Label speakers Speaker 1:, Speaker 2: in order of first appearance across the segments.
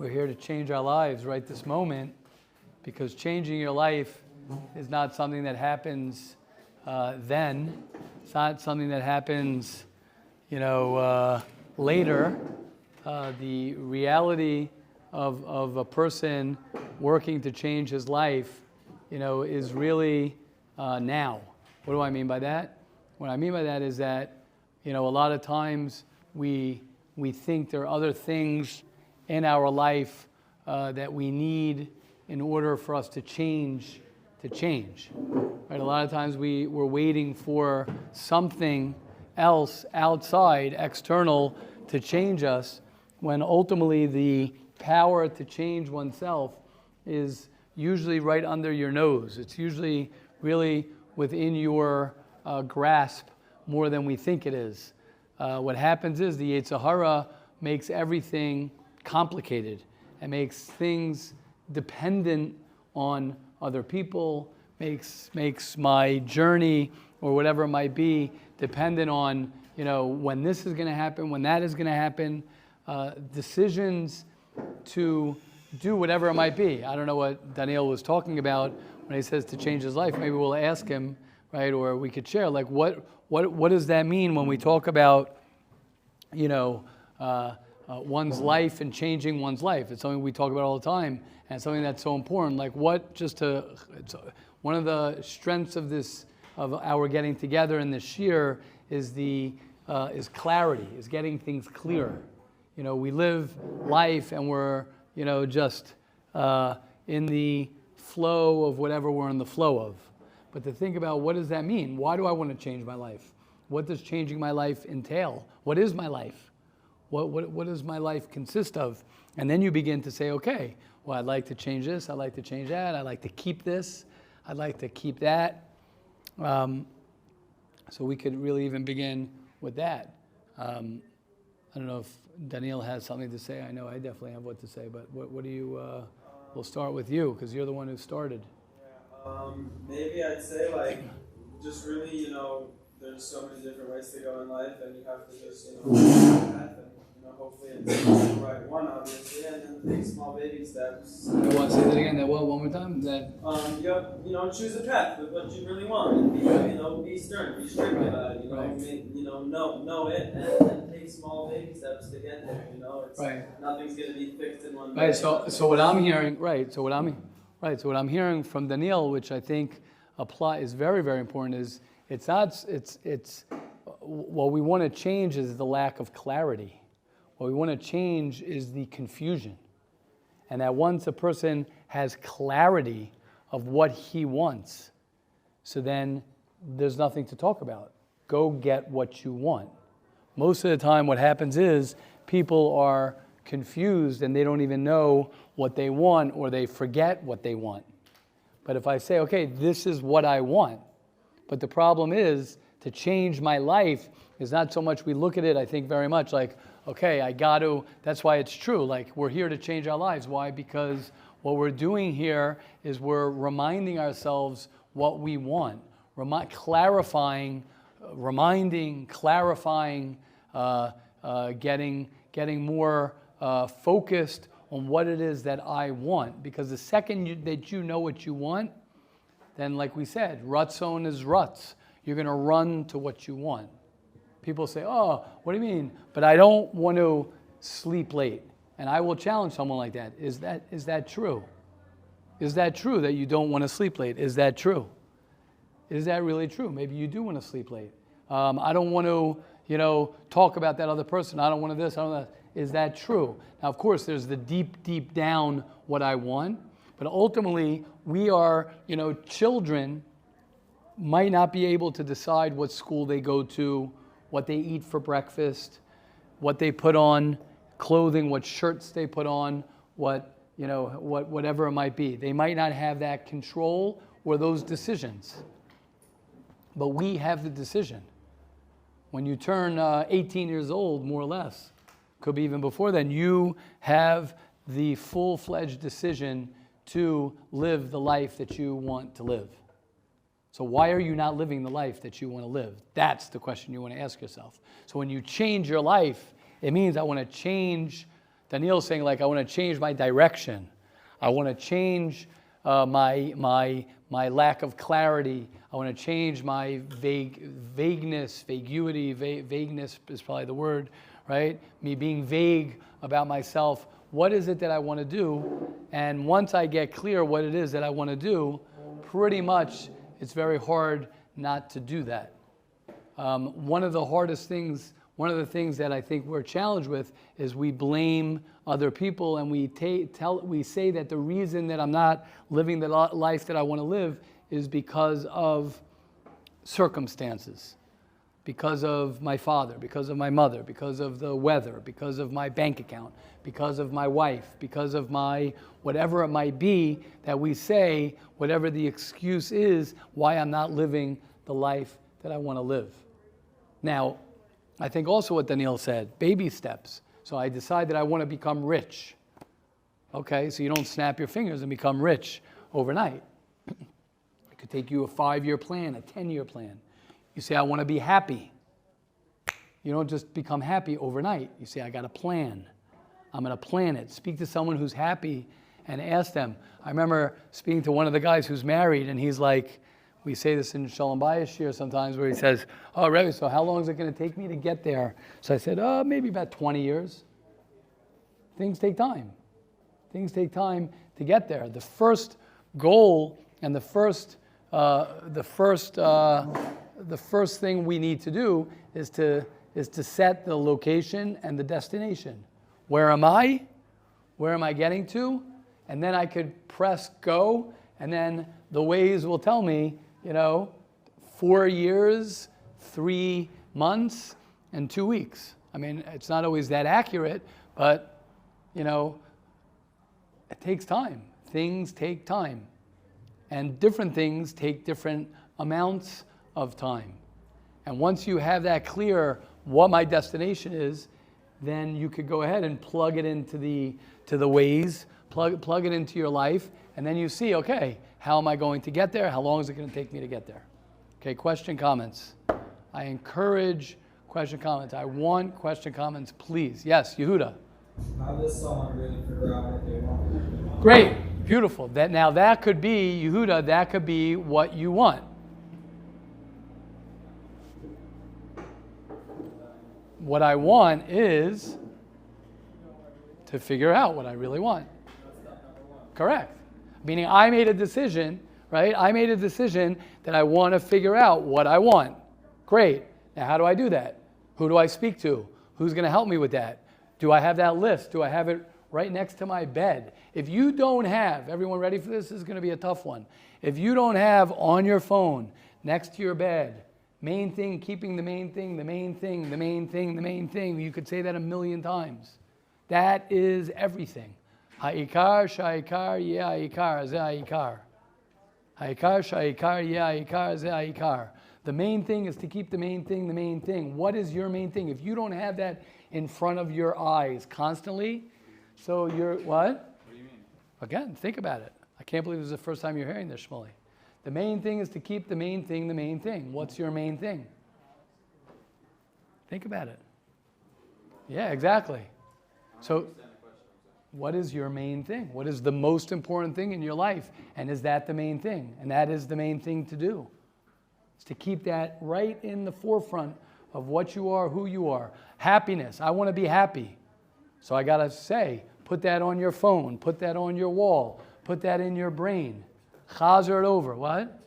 Speaker 1: We're here to change our lives right this moment, because changing your life is not something that happens then. It's not something that happens, later. The reality of a person working to change his life, is really now. What do I mean by that? What I mean by that is that, a lot of times we think there are other things in our life that we need in order for us to change. Right? A lot of times we're waiting for something else outside, external, to change us, when ultimately the power to change oneself is usually right under your nose. It's usually really within your grasp more than we think it is. What happens is the Yetzer Hara makes everything complicated and makes things dependent on other people, makes my journey or whatever it might be dependent on, when this is going to happen, when that is going to happen, decisions to do whatever it might be. I don't know what Daniel was talking about when he says to change his life. Maybe we'll ask him, right? Or we could share, like, what does that mean when we talk about, one's life and changing one's life? It's something we talk about all the time, and something that's so important. Like, it's one of the strengths of our getting together in this year is clarity, is getting things clearer. We live life and we're, just in the flow of whatever we're in the flow of. But to think about, what does that mean? Why do I want to change my life? What does changing my life entail? What is my life? What does my life consist of? And then you begin to say, okay, well, I'd like to change this, I'd like to change that, I'd like to keep this, I'd like to keep that. So we could really even begin with that. I don't know if Daniel has something to say. I know I definitely have what to say, but what do you, we'll start with you, because you're the one who started.
Speaker 2: Yeah, maybe I'd say, just really, there's so many different ways to go in life, and you have to just, find the path, and, hopefully it's the right one, obviously, and then take small baby steps.
Speaker 1: You want to say that again? One more time?
Speaker 2: Choose a path with what you really want, and be stern, be strict about it, right. Know it, and take small baby steps to get there, it's right. Nothing's going to be fixed in one day.
Speaker 1: Right, so what I'm hearing, so what I'm hearing from Daniel, which I think is very, very important, is what we want to change is the lack of clarity. What we want to change is the confusion. And that once a person has clarity of what he wants, so then there's nothing to talk about. Go get what you want. Most of the time what happens is people are confused and they don't even know what they want, or they forget what they want. But if I say, okay, this is what I want, but the problem is, to change my life is not so much, we look at it, I think, very much like, okay, that's why it's true. Like, we're here to change our lives. Why? Because what we're doing here is we're reminding ourselves what we want. Clarifying, getting more focused on what it is that I want. Because the second that you know what you want, then, like we said, Ratzon is Rutz. You're going to run to what you want. People say, oh, what do you mean? But I don't want to sleep late. And I will challenge someone like that. Is that true? Is that true that you don't want to sleep late? Is that true? Is that really true? Maybe you do want to sleep late. I don't want to, talk about that other person. I don't want to this, I don't want that. Is that true? Now, of course, there's the deep down what I want. But ultimately, we are, children might not be able to decide what school they go to, what they eat for breakfast, what they put on, clothing, what shirts they put on, whatever it might be. They might not have that control or those decisions. But we have the decision. When you turn 18 years old, more or less, could be even before then, you have the full-fledged decision to live the life that you want to live. So why are you not living the life that you want to live? That's the question you want to ask yourself. So when you change your life, it means I want to change Daniel's saying, like, I want to change my direction. I want to change my lack of clarity. I want to change my vagueness, vagueness is probably the word, right? Me being vague about myself. What is it that I want to do? And once I get clear what it is that I want to do, pretty much it's very hard not to do that. One of the things that I think we're challenged with is we blame other people, and we say that the reason that I'm not living the life that I want to live is because of circumstances, because of my father, because of my mother, because of the weather, because of my bank account, because of my wife, because of my whatever it might be that we say, whatever the excuse is, why I'm not living the life that I want to live. Now, I think also what Daniel said, baby steps. So I decide that I want to become rich. Okay, so you don't snap your fingers and become rich overnight. It could take you a 5-year plan, a 10-year plan. You say, I want to be happy. You don't just become happy overnight. You say, I got a plan. I'm going to plan it. Speak to someone who's happy and ask them. I remember speaking to one of the guys who's married, and he's like, we say this in Shalom Bayis here sometimes, where he says, oh, Rebbe, so how long is it going to take me to get there? So I said, maybe about 20 years. Things take time. Things take time to get there. The first goal and the first thing we need to do is to set the location and the destination. Where am I? Where am I getting to? And then I could press go, and then the Waze will tell me, 4 years, 3 months, and 2 weeks. I mean, it's not always that accurate, but, it takes time. Things take time. And different things take different amounts of time. And once you have that clear what my destination is, then you could go ahead and plug it into the Waze, plug it into your life, and then you see, okay, how am I going to get there? How long is it going to take me to get there? Okay, question, comments. I encourage question, comments. I want question, comments, please. Yes, Yehuda.
Speaker 2: How does someone really figure out what they want?
Speaker 1: Great, beautiful. That could be, Yehuda, that could be what you want. What I want is to figure out what I really want. Correct. Meaning I made a decision, right? I made a decision that I want to figure out what I want. Great. Now how do I do that? Who do I speak to? Who's going to help me with that? Do I have that list? Do I have it right next to my bed? If you don't have, everyone ready for this? This is going to be a tough one. If you don't have on your phone, next to your bed, main thing, keeping the main thing, the main thing, the main thing, the main thing, you could say that 1,000,000 times. That is everything. Ha'ikar, sha'ikar, yeh ha'ikar, zeh ha'ikar. Ha'ikar, sha'ikar, yeh ha'ikar, zeh ha'ikar. The main thing is to keep the main thing, the main thing. What is your main thing? If you don't have that in front of your eyes constantly, so you're, what?
Speaker 2: What do you mean?
Speaker 1: Again, think about it. I can't believe this is the first time you're hearing this, Shmuley. The main thing is to keep the main thing, the main thing. What's your main thing? Think about it. Yeah, exactly. So, what is your main thing? What is the most important thing in your life? And is that the main thing? And that is the main thing to do. It's to keep that right in the forefront of what you are, who you are. Happiness. I want to be happy. So I got to say, put that on your phone. Put that on your wall. Put that in your brain. Chazer it over. What?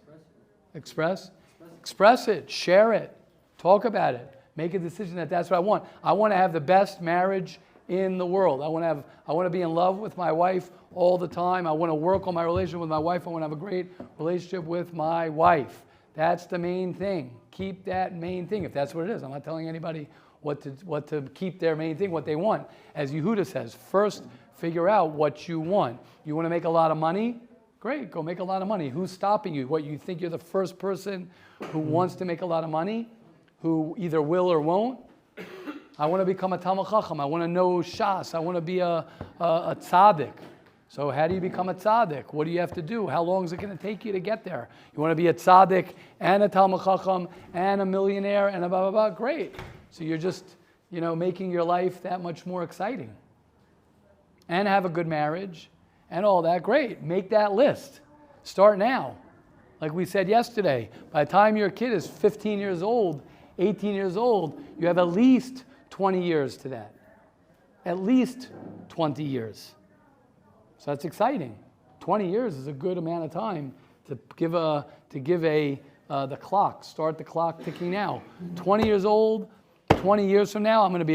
Speaker 1: Express? Express it. Share it. Talk about it. Make a decision that that's what I want. I want to have the best marriage in the world. I want to be in love with my wife all the time. I want to work on my relationship with my wife. I want to have a great relationship with my wife. That's the main thing. Keep that main thing, if that's what it is. I'm not telling anybody what to keep their main thing, what they want. As Yehuda says, first figure out what you want. You want to make a lot of money? Great, go make a lot of money. Who's stopping you? What, you think you're the first person who wants to make a lot of money? Who either will or won't? I want to become a Talmid Chacham. I want to know Shas. I want to be a tzaddik. So how do you become a tzaddik? What do you have to do? How long is it going to take you to get there? You want to be a tzaddik and a Talmid Chacham and a millionaire and a blah, blah, blah. Great. So you're just, making your life that much more exciting. and have a good marriage and all that, great. Make that list. Start now. Like we said yesterday, by the time your kid is 15 years old, 18 years old, you have at least 20 years to that. At least 20 years. So that's exciting. 20 years is a good amount of time to give the clock, start the clock ticking now. 20 years old, 20 years from now, I'm going to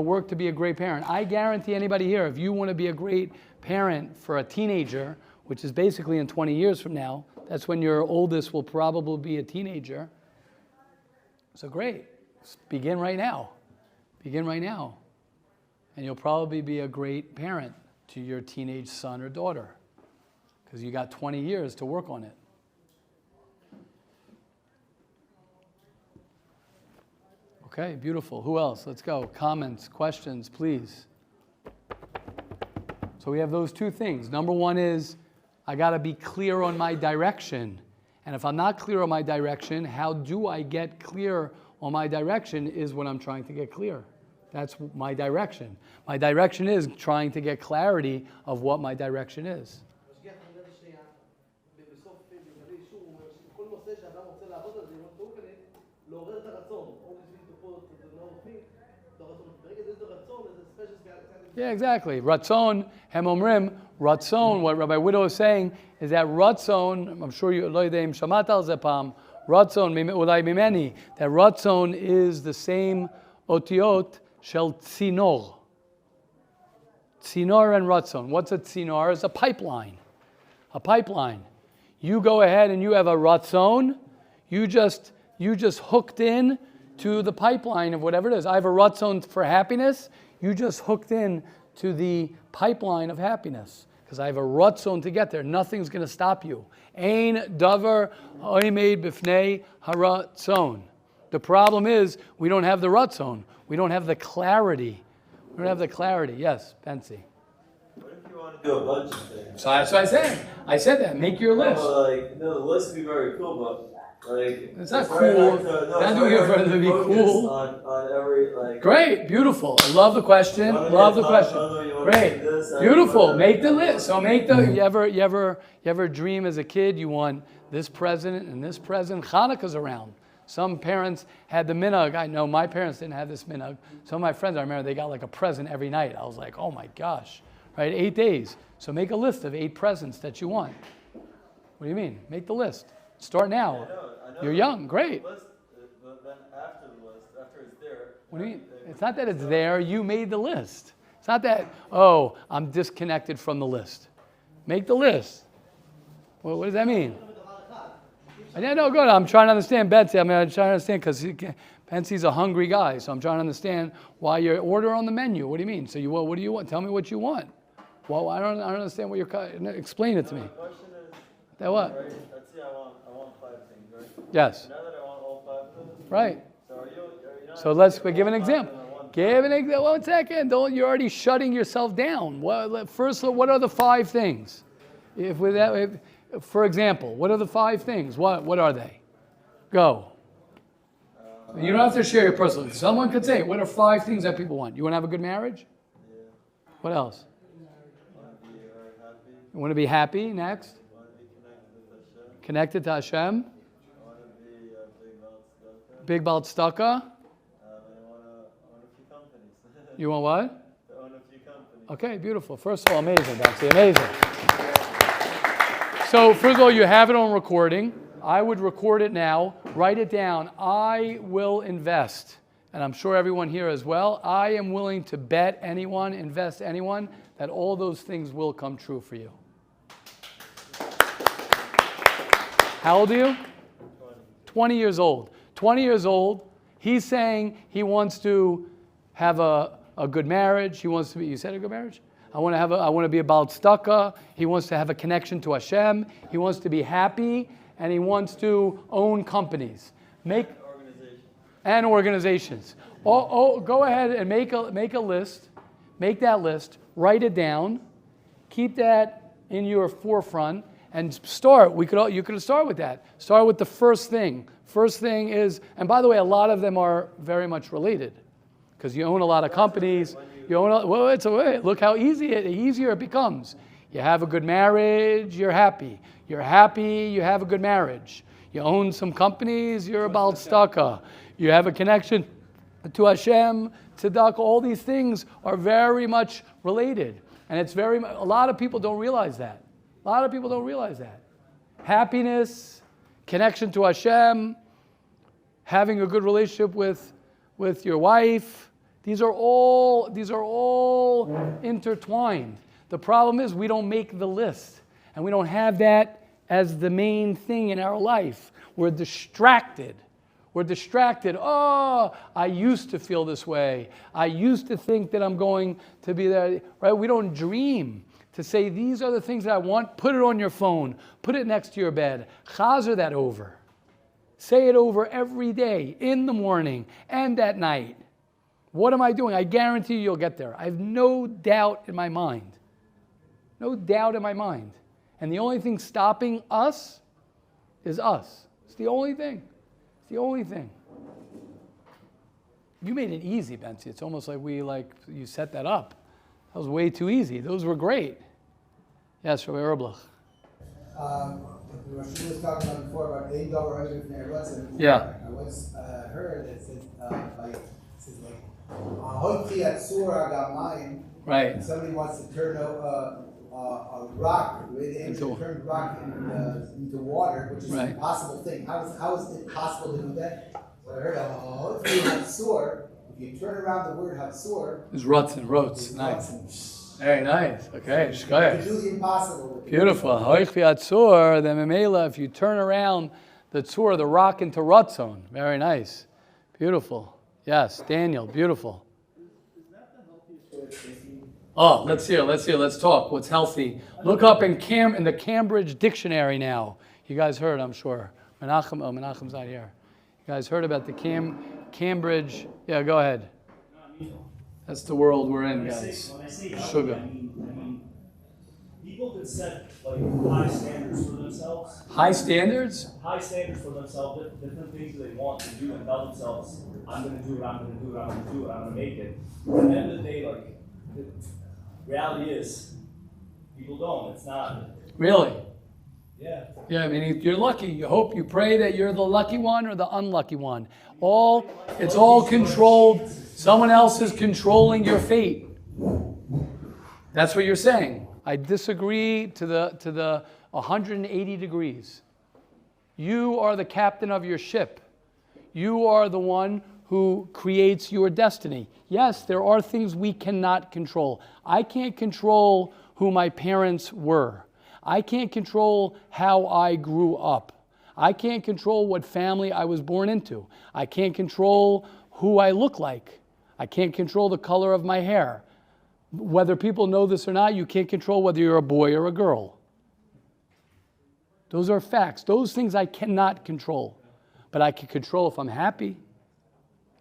Speaker 1: work to be a great parent. I guarantee anybody here, if you want to be a great parent for a teenager, which is basically in 20 years from now, that's when your oldest will probably be a teenager. So great. Begin right now. Begin right now. And you'll probably be a great parent to your teenage son or daughter because you got 20 years to work on it. Okay, beautiful. Who else? Let's go. Comments, questions, please. So we have those two things. Number one is I got to be clear on my direction. And if I'm not clear on my direction, how do I get clear on my direction is what I'm trying to get clear. That's my direction. My direction is trying to get clarity of what my direction is. Yeah, exactly. Ratzon, Hemomrim, Ratzon, what Rabbi Widow is saying is that Ratzon, I'm sure you, Loideim Shamat al Zepam, Ratzon, Ulai Mimeni, that Ratzon is the same otiot shel Tzinor. Tzinor and Ratzon. What's a Tzinor? It's a pipeline. A pipeline. You go ahead and you have a Ratzon, you just hooked in to the pipeline of whatever it is. I have a Ratzon for happiness, you just hooked in to the pipeline of happiness. Because I have a Ratzon to get there. Nothing's going to stop you. Ein davar oimed b'fnei haratzon. The problem is we don't have the Ratzon. We don't have the clarity. We don't have the clarity. Yes, Bensi.
Speaker 3: What if you want to do a bunch of things?
Speaker 1: So that's what I said. I said that. Make your list.
Speaker 3: The list would be very cool, but
Speaker 1: it's not cool. Not doing it for it to be cool.
Speaker 3: On every,
Speaker 1: great, beautiful. I love the question. Love the question. Great, beautiful. Make the list. So make the. You ever dream as a kid you want this president and this president? Hanukkah's around. Some parents had the minhag. I know my parents didn't have this minhag. Some of my friends, I remember they got like a present every night. I was like, oh my gosh, right? 8 days. So make a list of 8 presents that you want. What do you mean? Make the list. Start now.
Speaker 3: I know
Speaker 1: You're young. Great.
Speaker 3: The list, but then after the list, after it's there.
Speaker 1: What do you mean? It's not that it's there. You made the list. It's not that, oh, I'm disconnected from the list. Make the list. Well, what does that mean? Yeah, no, good. I'm trying to understand Betsy. I'm trying to understand because Betsy's a hungry guy. So I'm trying to understand why your order on the menu. What do you mean? So what do you want? Tell me what you want. Well, I don't understand what you're. Explain it to me.
Speaker 3: The question is.
Speaker 1: That what?
Speaker 3: Right, let's see. I want 5 things, right?
Speaker 1: Yes.
Speaker 3: Now that I want all 5 of them.
Speaker 1: Right.
Speaker 3: So are you not?
Speaker 1: So let's give an example. Give an example. 1 second. You're already shutting yourself down. First, what are the 5 things? For example, what are the 5 things? What are they? Go. You don't have to share your personal. Someone could say, what are 5 things that people want? You want to have a good marriage?
Speaker 3: Yeah.
Speaker 1: What else?
Speaker 3: I want to be very happy.
Speaker 1: You want to be happy? Next.
Speaker 3: I want to be
Speaker 1: Connected to Hashem.
Speaker 3: I want to be
Speaker 1: Big Balt Stucca.
Speaker 3: I want to own a few companies.
Speaker 1: You want what?
Speaker 3: To own a few companies.
Speaker 1: Okay, beautiful. First of all, amazing, Betsy. Amazing. So, first of all, you have it on recording. I would record it now. Write it down. I will invest, and I'm sure everyone here as well. I am willing to bet anyone, invest anyone, that all those things will come true for you. How old are you? 20 years old. 20 years old. He's saying he wants to have a good marriage. He wants to be, you said a good marriage? I want to be about tzedakah. He wants to have a connection to Hashem. He wants to be happy, and he wants to own companies. And organizations. Go ahead and make a list. Make that list. Write it down. Keep that in your forefront and start. You could start with that. Start with the first thing. First thing is, and by the way, a lot of them are very much related because you own a lot of companies. Look how easier it becomes. You have a good marriage, you're happy. You're happy, you have a good marriage. You own some companies, you're about tzedakah. You have a connection to Hashem, tzedakah. All these things are very much related. And a lot of people don't realize that. Happiness, connection to Hashem, having a good relationship with your wife, these are all intertwined. The problem is we don't make the list, and we don't have that as the main thing in our life. We're distracted. Oh, I used to feel this way. I used to think that I'm going to be there. Right? We don't dream to say, these are the things that I want. Put it on your phone. Put it next to your bed. Chazer that over. Say it over every day, in the morning and at night. What am I doing? I guarantee you'll get there. I have no doubt in my mind. No doubt in my mind. And the only thing stopping us is us. It's the only thing. You made it easy, Betsy. It's almost like you set that up. That was way too easy. Those were great. Yes, Rabbi Erblich.
Speaker 4: What she was talking about before about $8 over from Airbus, and
Speaker 1: Yeah.
Speaker 4: I once heard that says Hotchi Atzura got mine.
Speaker 1: Right.
Speaker 4: And somebody wants to turn a rock, turn rock into water, which is an impossible thing. How is it possible to do that? So I heard Hotchi Atzur. If you turn around the word Hatzur,
Speaker 1: It's rots. Nice. Very nice. Okay.
Speaker 4: you can do the impossible.
Speaker 1: Beautiful. Hoichvi atzur, the memela, if you turn around the tzur, the rock into ratzon. Very nice. Beautiful. Yes, Daniel, beautiful.
Speaker 3: Is that the healthiest way of thinking?
Speaker 1: Oh, let's hear. Let's talk. What's healthy? Look up in the Cambridge Dictionary now. You guys heard, I'm sure. Menachem's not here. You guys heard about the Cambridge? Yeah, go ahead. That's the world we're in, guys.
Speaker 5: When I say
Speaker 1: Sugar.
Speaker 5: I mean, people can set high standards for themselves.
Speaker 1: High standards?
Speaker 5: High standards for themselves, different things they want to do, and tell themselves, I'm going to do it, I'm going to do it, I'm going to do it, I'm going to make it. At the end of the day, the reality is, people don't. It's not.
Speaker 1: Really?
Speaker 5: Yeah.
Speaker 1: Yeah, I mean, you're lucky. You pray that you're the lucky one or the unlucky one. It's all controlled. Someone else is controlling your fate. That's what you're saying. I disagree to the 180 degrees. You are the captain of your ship. You are the one who creates your destiny. Yes, there are things we cannot control. I can't control who my parents were. I can't control how I grew up. I can't control what family I was born into. I can't control who I look like. I can't control the color of my hair. Whether people know this or not, you can't control whether you're a boy or a girl. Those are facts. Those things I cannot control. But I can control if I'm happy.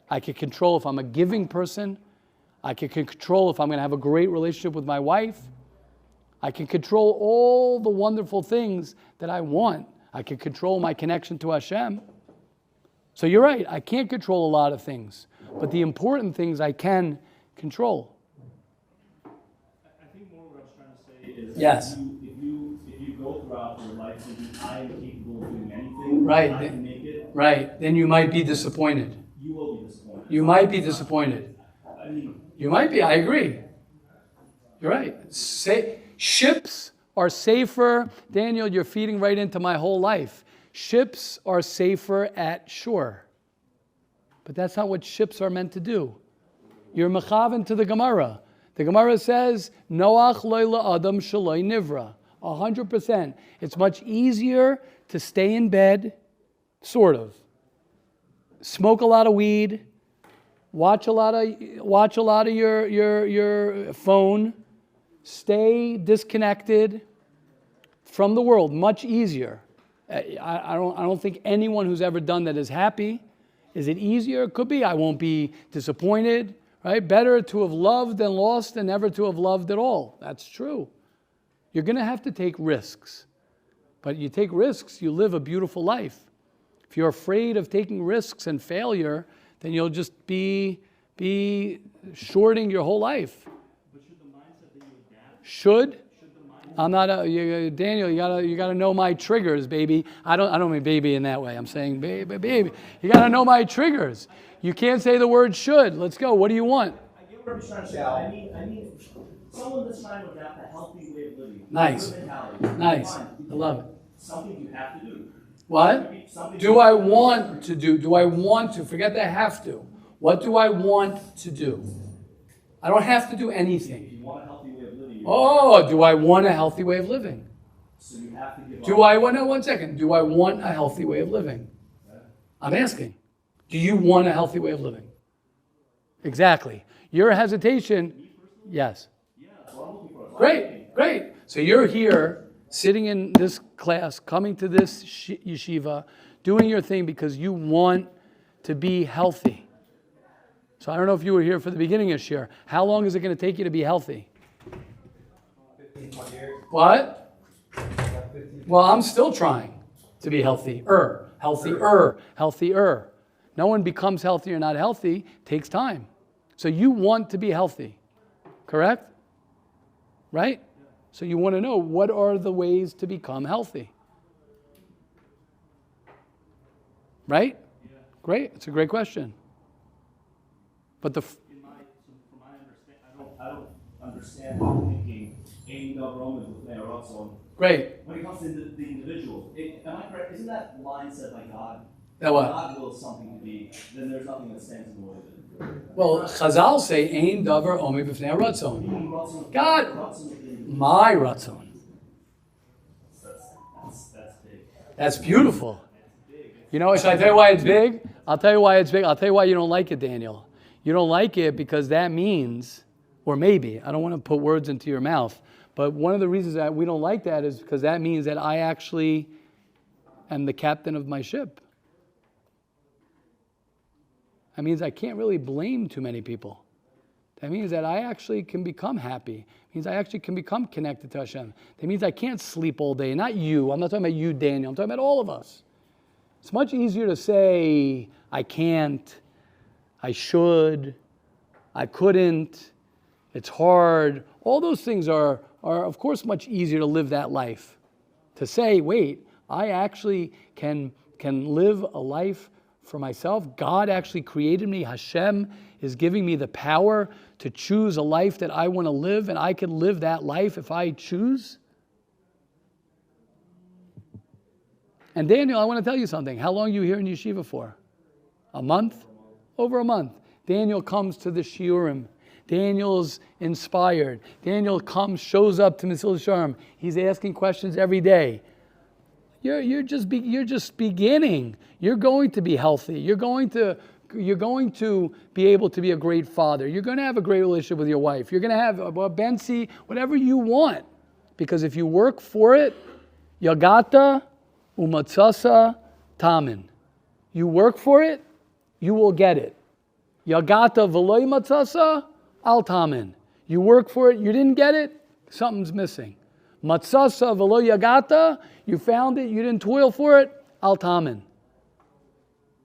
Speaker 1: I can control if I'm a giving person. I can control if I'm going to have a great relationship with my wife. I can control all the wonderful things that I want. I can control my connection to Hashem. So you're right, I can't control a lot of things, but the important things I can control.
Speaker 5: I think more what I was trying to say is
Speaker 1: Yes.
Speaker 5: if you go throughout your life thinking I am capable of doing anything,
Speaker 1: Right.
Speaker 5: I can make it,
Speaker 1: Right, then you might be disappointed.
Speaker 5: you will be disappointed.
Speaker 1: You might be disappointed.
Speaker 5: I mean,
Speaker 1: You might be, I agree. You're right. Ships are safer. Daniel, you're feeding right into my whole life. Ships are safer at shore. But that's not what ships are meant to do. You're mechaven to the Gemara. The Gemara says, Noach lo'ila adam shaloi nivra. 100%. It's much easier to stay in bed, sort of. Smoke a lot of weed. Watch a lot of your phone. Stay disconnected from the world. Much easier. I don't think anyone who's ever done that is happy. Is it easier? It could be. I won't be disappointed. Right? Better to have loved and lost than never to have loved at all. That's true. You're going to have to take risks. But you take risks, you live a beautiful life. If you're afraid of taking risks and failure, then you'll just be be shorting your whole life.
Speaker 5: But should the mindset that you adapt?
Speaker 1: Should? I'm not Daniel. You gotta know my triggers, baby. I don't mean baby in that way. I'm saying baby. You gotta know my triggers. You can't say the word should. Let's go. What do you want?
Speaker 5: I get what I'm trying to say. I need someone that's trying to adapt a healthy way of living.
Speaker 1: Nice. Nice.
Speaker 5: Fine.
Speaker 1: I love it.
Speaker 5: Something you have to do.
Speaker 1: What? Do I want to do? Do I want to? Forget the have to. What do I want to do? I don't have to do anything.
Speaker 5: If you want a healthy way of living.
Speaker 1: Oh, do I want a healthy way of living?
Speaker 5: So you have to give
Speaker 1: Do I want? No, 1 second. Do I want a healthy way of living? I'm asking. Do you want a healthy way of living? Exactly. Your hesitation, yes.
Speaker 5: Yeah, that's what I'm looking for.
Speaker 1: Great. So you're here, sitting in this class, coming to this yeshiva, doing your thing because you want to be healthy. So I don't know if you were here for the beginning of Shir. How long is it going to take you to be healthy?
Speaker 4: 15, 20 years.
Speaker 1: What? Well, I'm still trying to be healthier. No one becomes healthy or not healthy. It takes time. So you want to be healthy, correct? Right? So you want to know, what are the ways to become healthy? Right?
Speaker 5: Yeah.
Speaker 1: Great. It's a great question. But from
Speaker 5: my understanding, I don't understand how thinking ain't no Roman with their on.
Speaker 1: great.
Speaker 5: When it comes to the individual, am I correct? Isn't that line said by God?
Speaker 1: That what?
Speaker 5: God wills something to be, then there's nothing that stands in the way of it.
Speaker 1: Well, Chazal say, Ein davar omi b'fnei ratzon. God, my ratzon.
Speaker 5: That's big.
Speaker 1: That's beautiful. You know, should I tell you why it's big? I'll tell you why it's big. I'll tell you why you don't like it, Daniel. You don't like it because that means, or maybe, I don't want to put words into your mouth, but one of the reasons that we don't like that is because that means that I actually am the captain of my ship. That means I can't really blame too many people. That means that I actually can become happy. It means I actually can become connected to Hashem. That means I can't sleep all day. Not you. I'm not talking about you, Daniel. I'm talking about all of us. It's much easier to say, I can't, I should, I couldn't, it's hard. All those things are of course much easier to live that life. To say, wait, I actually can live a life for myself. God actually created me. Hashem is giving me the power to choose a life that I want to live, and I can live that life if I choose. And Daniel, I want to tell you something. How long are you here in yeshiva for? A month? Over a month. Daniel comes to the shiurim. Daniel's inspired. Daniel comes, shows up to Mesilas Yesharim. He's asking questions every day. You're just beginning. You're going to be healthy. You're going to be able to be a great father. You're going to have a great relationship with your wife. You're going to have a bensi, whatever you want. Because if you work for it, yagata umatzasa tamin. You work for it, you will get it. Yagata v'loy matzasa al tamin. You work for it, you didn't get it, something's missing. Matzasa v'lo yagata, you found it, you didn't toil for it, al tamin.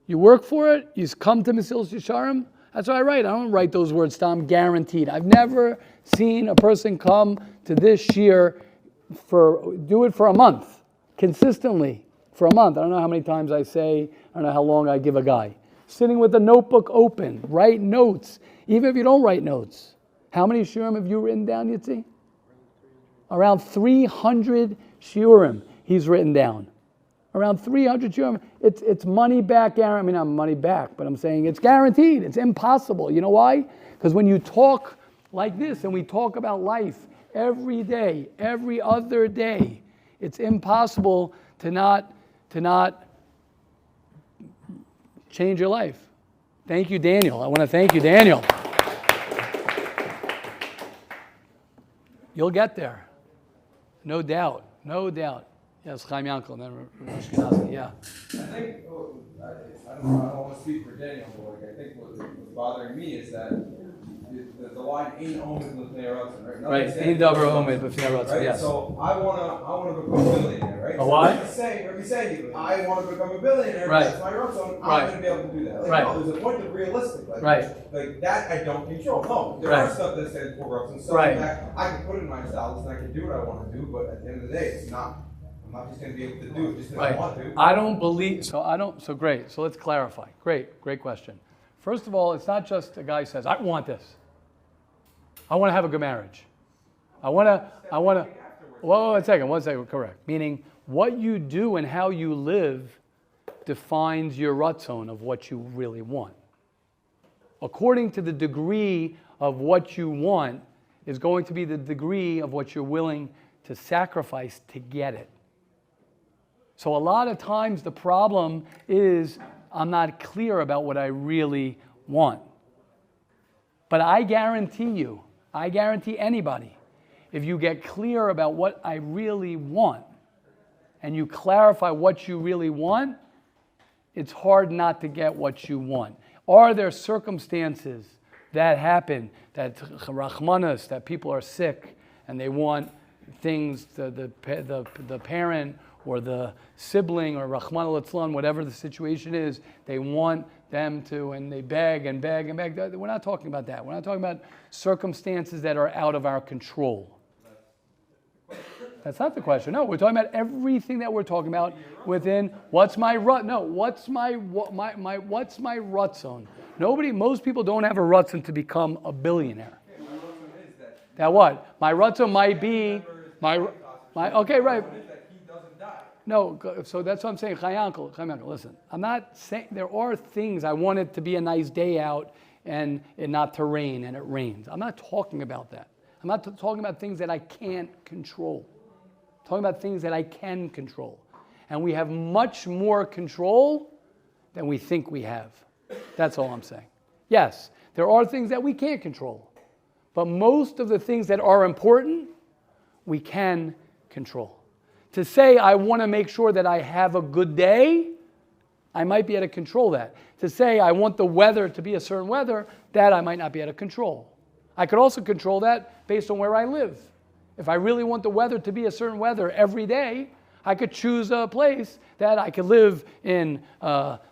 Speaker 1: You work for it, you come to Mesilas Yesharim. That's what I write. I don't write those words, I'm guaranteed. I've never seen a person come to this shir do it for a month, consistently, for a month. I don't know how many times I say, I don't know how long I give a guy. Sitting with a notebook open, write notes, even if you don't write notes. How many shiurim have you written down, Yitzi? Around 300 shiurim he's written down. Around 300 shiurim. It's money back, I mean, not money back, but I'm saying it's guaranteed. It's impossible. You know why? Because when you talk like this and we talk about life every day, every other day, it's impossible to not change your life. Thank you, Daniel. I want to thank you, Daniel. You'll get there. No doubt. No doubt. Yes, Chaim Yankel, and then Rosh Hashanah. Yeah.
Speaker 6: I think, I don't want to speak for Daniel, but I think what's bothering me is that the the line ain't omed l'fnei ratzon, right?
Speaker 1: Right. Ain't davar omed l'fnei ratzon.
Speaker 6: Right?
Speaker 1: Yes.
Speaker 6: So I wanna become a billionaire, right?
Speaker 1: A what?
Speaker 6: So let me say, I want to become a billionaire.
Speaker 1: Right.
Speaker 6: That's my ratzon. I'm
Speaker 1: Right.
Speaker 6: gonna be able to do that. Like,
Speaker 1: Right.
Speaker 6: no, there's a point of realistic. Like,
Speaker 1: Right.
Speaker 6: Like that, I don't control. No, there
Speaker 1: Right.
Speaker 6: are stuff that stands for ratzon. Stuff
Speaker 1: Right.
Speaker 6: that I can put in my stylus and I can do what I want to do. But at the end of the day, it's not. I'm not just gonna be able to do it just because I want to.
Speaker 1: I don't believe, so great. So let's clarify. Great question. First of all, it's not just a guy who says, I want this. I want to have a good marriage. I want to, well, one second, correct. Meaning, what you do and how you live defines your ratzon of what you really want. According to the degree of what you want is going to be the degree of what you're willing to sacrifice to get it. So a lot of times the problem is I'm not clear about what I really want. But I guarantee anybody, if you get clear about what I really want and you clarify what you really want, it's hard not to get what you want. Are there circumstances that happen, that rachmanas, that people are sick and they want things, the parent or the sibling or Rahman al-Islam, whatever the situation is, they want them to, and they beg and beg and beg. We're not talking about that. We're not talking about circumstances that are out of our control. That's not the question. No, we're talking about everything that we're talking about within what's my rutzon. Most people don't have a rutzon to become a billionaire. Now what? My rutzon might be my okay, right. No, so that's what I'm saying. Chayankel, listen. I'm not saying, there are things, I want it to be a nice day out and it not to rain and it rains. I'm not talking about that. I'm not talking about things that I can't control. I'm talking about things that I can control. And we have much more control than we think we have. That's all I'm saying. Yes, there are things that we can't control. But most of the things that are important, we can control. To say I want to make sure that I have a good day, I might be able to control that. To say I want the weather to be a certain weather, that I might not be able to control. I could also control that based on where I live. If I really want the weather to be a certain weather every day, I could choose a place that I could live in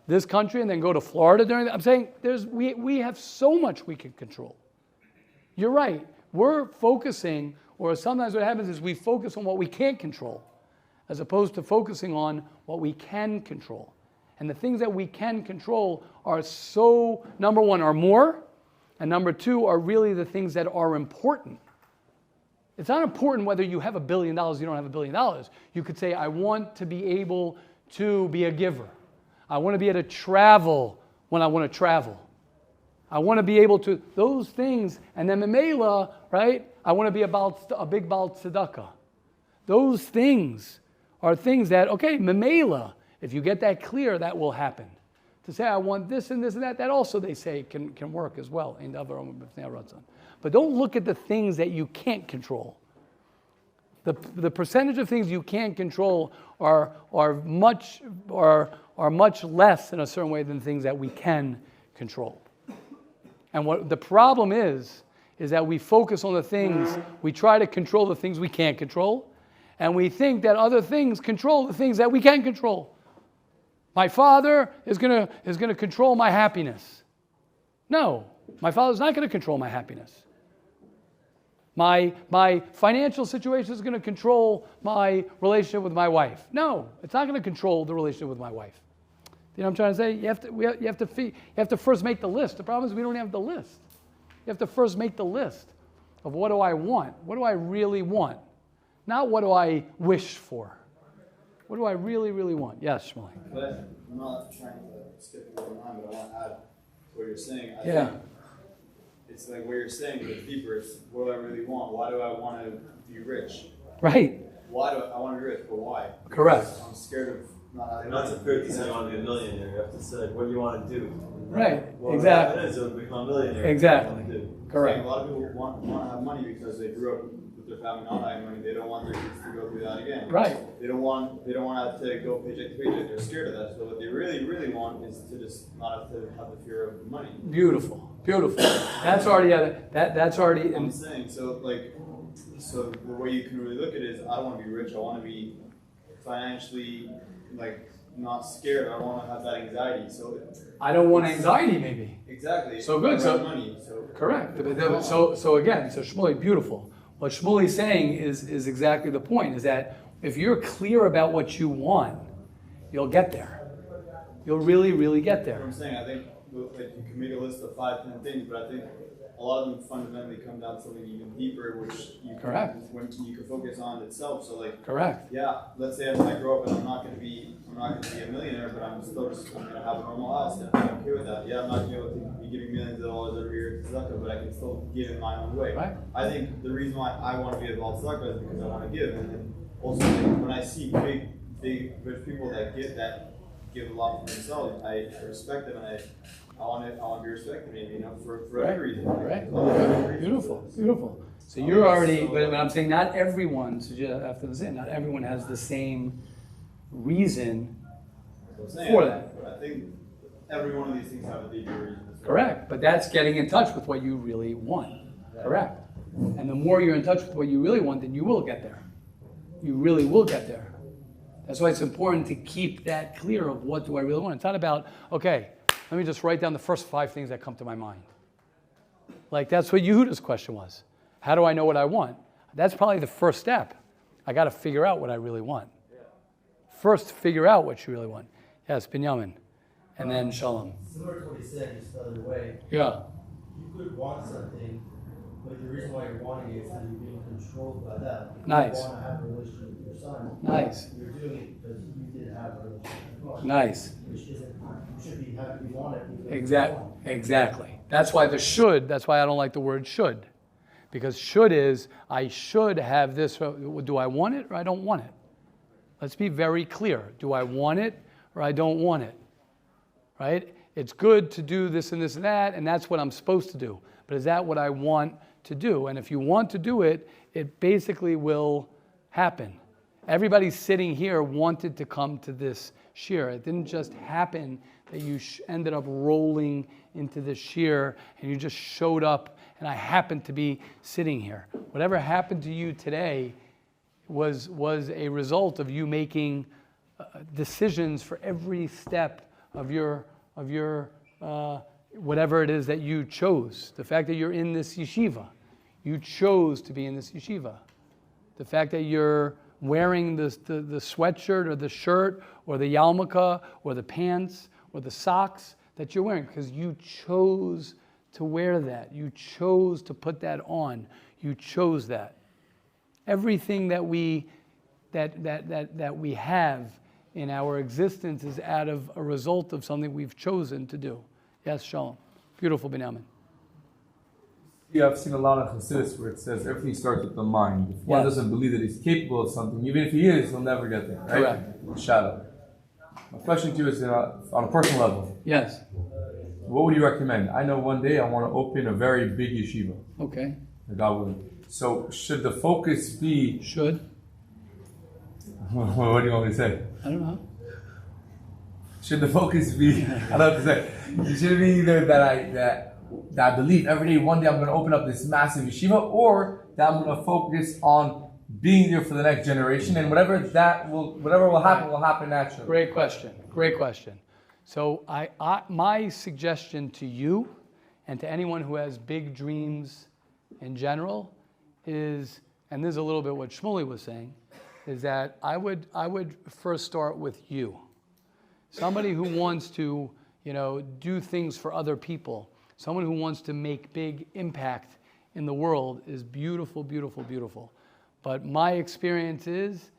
Speaker 1: this country and then go to Florida during that. I'm saying we have so much we can control. You're right. We're focusing, or sometimes what happens is we focus on what we can't control, as opposed to focusing on what we can control. And the things that we can control are so, number one, are more, and number two, are really the things that are important. It's not important whether you have $1 billion or you don't have $1 billion. You could say, I want to be able to be a giver. I want to be able to travel when I want to travel. I want to be able to, those things, and then memela, right? I want to be a big Baal Tzedakah. Those things are things that, okay, memela, if you get that clear, that will happen. To say I want this and this and that also they say can work as well. But don't look at the things that you can't control. The percentage of things you can't control are much less in a certain way than things that we can control. And what the problem is that we focus on the things, we try to control the things we can't control, and we think that other things control the things that we can control. My father is going to control my happiness. No, my father's not going to control my happiness. My financial situation is going to control my relationship with my wife. No, it's not going to control the relationship with my wife. You know what I'm trying to say? You have to first make the list. The problem is we don't have the list. You have to first make the list of what do I want? What do I really want? Not what do I wish for? What do I really, really want? Yes, Shmuley.
Speaker 7: But I'm not trying to skip over mine, but I want to add to what you're saying. I think it's like what you're saying, but deeper is what do I really want? Why do I want to be rich?
Speaker 1: Right.
Speaker 7: Why do I want to be rich? But why?
Speaker 1: Correct.
Speaker 7: Because I'm scared of not having
Speaker 3: Not to fair to say you want to be a millionaire. You have to say what you want to do.
Speaker 1: Right.
Speaker 3: Well,
Speaker 1: Exactly.
Speaker 3: That is to become a millionaire.
Speaker 1: Exactly.
Speaker 3: What you want to do.
Speaker 1: Correct.
Speaker 7: A lot of people want to have money because they grew up with their family not having money. They don't want their kids to go through that again.
Speaker 1: Right.
Speaker 7: They don't want to have to go paycheck to paycheck. They're scared of that. So what they really, really want is to just not have to have the fear of money.
Speaker 1: Beautiful. Beautiful. That's already that's already.
Speaker 7: I'm saying so the way you can really look at it is I don't want to be rich. I want to be financially not scared. I don't want to have that anxiety. So
Speaker 1: I don't want anxiety, maybe.
Speaker 7: Exactly.
Speaker 1: So good. So
Speaker 7: money. So
Speaker 1: correct. So again, so Shmuley, beautiful. What Shmuley's saying is exactly the point. Is that if you're clear about what you want, you'll get there. You'll really, really get there.
Speaker 7: What I'm saying, I think you can make a list of 5, 10 things, but I think a lot of them fundamentally come down to something even deeper, which you can focus on itself. So
Speaker 1: correct.
Speaker 7: Yeah, let's say I grow up and I'm not going to be a millionaire, but I'm going to have a normal house. And I'm okay with that. Yeah, I'm not going to be giving millions of dollars every year to tzedakah, but I can still give in my own way.
Speaker 1: Right.
Speaker 7: I think the reason why I want to be involved in tzedakah is because I want to give, and then also when I see big rich people that give a lot for themselves, I respect them, and I want to be respected, maybe, for every reason.
Speaker 1: Right. Beautiful. So you're already, but I'm saying not everyone, so you have to say, not everyone has the same reason for that.
Speaker 7: I think every one of these things have a deeper reason.
Speaker 1: Correct, but that's getting in touch with what you really want. Correct. And the more you're in touch with what you really want, then you will get there. You really will get there. That's why it's important to keep that clear of what do I really want. It's not about, okay, let me just write down the first 5 things that come to my mind. That's what Yehuda's question was. How do I know what I want? That's probably the first step. I got to figure out what I really want. First, figure out what you really want. Yes, Binyamin. And then Shalom.
Speaker 8: Similar to what he said, just the other way.
Speaker 1: Yeah.
Speaker 8: You could want something, but the reason why you're wanting it is that you're being controlled by that.
Speaker 1: Nice.
Speaker 8: You want to have a relationship with your son.
Speaker 1: Nice.
Speaker 8: You're doing it because you did have a relationship with God.
Speaker 1: Nice.
Speaker 8: Which isn't, you should be happy you want it.
Speaker 1: Exactly. That's why that's why I don't like the word should. Because should is, I should have this. Do I want it or I don't want it? Let's be very clear. Do I want it or I don't want it? Right? It's good to do this and this and that, and that's what I'm supposed to do. But is that what I want to do? And if you want to do it, it basically will happen. Everybody sitting here wanted to come to this shir. It didn't just happen that you ended up rolling into this shir and you just showed up and I happened to be sitting here. Whatever happened to you today was a result of you making decisions for every step of your whatever it is that you chose. The fact that you're in this yeshiva, you chose to be in this yeshiva. The fact that you're wearing the sweatshirt or the shirt or the yarmulke or the pants or the socks that you're wearing, because you chose to wear that. You chose to put that on. You chose that. Everything that we have in our existence is out of a result of something we've chosen to do. Yes, Shalom. Beautiful, Binyamin.
Speaker 9: Yeah, I've seen a lot of Hasidus where it says everything starts with the mind. If one doesn't believe that he's capable of something, even if he is, he'll never get there, right?
Speaker 1: Correct.
Speaker 9: Shadow. My question to you is on a personal level.
Speaker 1: Yes.
Speaker 9: What would you recommend? I know one day I want to open a very big yeshiva.
Speaker 1: Okay.
Speaker 9: God willing. So should the focus be...
Speaker 1: Should?
Speaker 9: What do you want me to say?
Speaker 1: I don't know.
Speaker 9: Should the focus be... I don't know what to say. It should be either that I believe every day, one day I'm going to open up this massive yeshiva, or that I'm going to focus on being there for the next generation, and whatever will happen naturally.
Speaker 1: Great question. So my suggestion to you and to anyone who has big dreams in general is, and this is a little bit what Shmuley was saying, is that I would first start with you. Somebody who wants to, do things for other people. Someone who wants to make big impact in the world is beautiful, beautiful, beautiful. But my experience is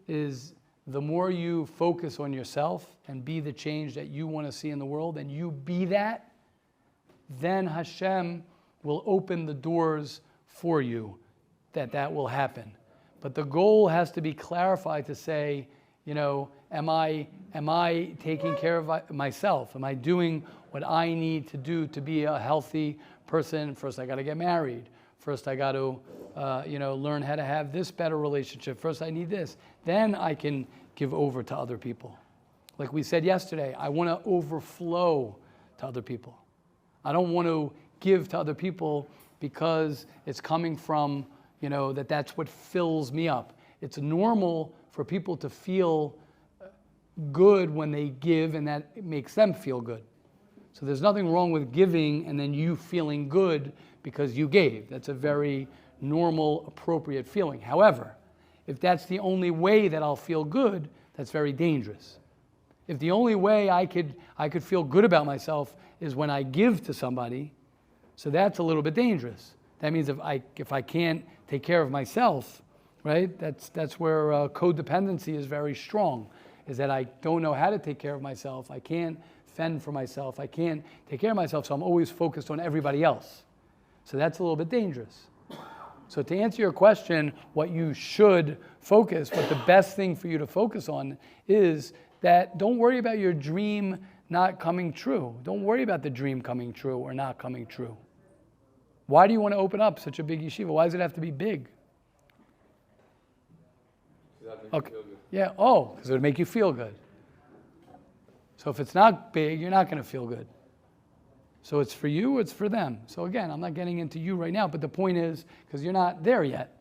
Speaker 1: the more you focus on yourself and be the change that you want to see in the world, and you be that, then Hashem will open the doors for you that will happen. But the goal has to be clarified to say, am I taking care of myself? Am I doing what I need to do to be a healthy person? First, I got to get married. First, I got to, learn how to have this better relationship. First, I need this. Then I can give over to other people. Like we said yesterday, I want to overflow to other people. I don't want to give to other people because it's coming from, that's what fills me up. It's normal for people to feel good when they give, and that makes them feel good. So there's nothing wrong with giving and then you feeling good because you gave. That's a very normal, appropriate feeling. However, if that's the only way that I'll feel good, that's very dangerous. If the only way I could feel good about myself is when I give to somebody, so that's a little bit dangerous. That means if I can't take care of myself, right? That's where codependency is very strong, is that I don't know how to take care of myself. I can't fend for myself. I can't take care of myself, so I'm always focused on everybody else. So that's a little bit dangerous. So to answer your question, what you should focus, what the best thing for you to focus on is that don't worry about your dream not coming true. Don't worry about the dream coming true or not coming true. Why do you want to open up such a big yeshiva? Why does it have to be big? Okay. Yeah, because it would make you feel good. So if it's not big, you're not going to feel good. So it's for you, it's for them. So again, I'm not getting into you right now, but the point is, because you're not there yet,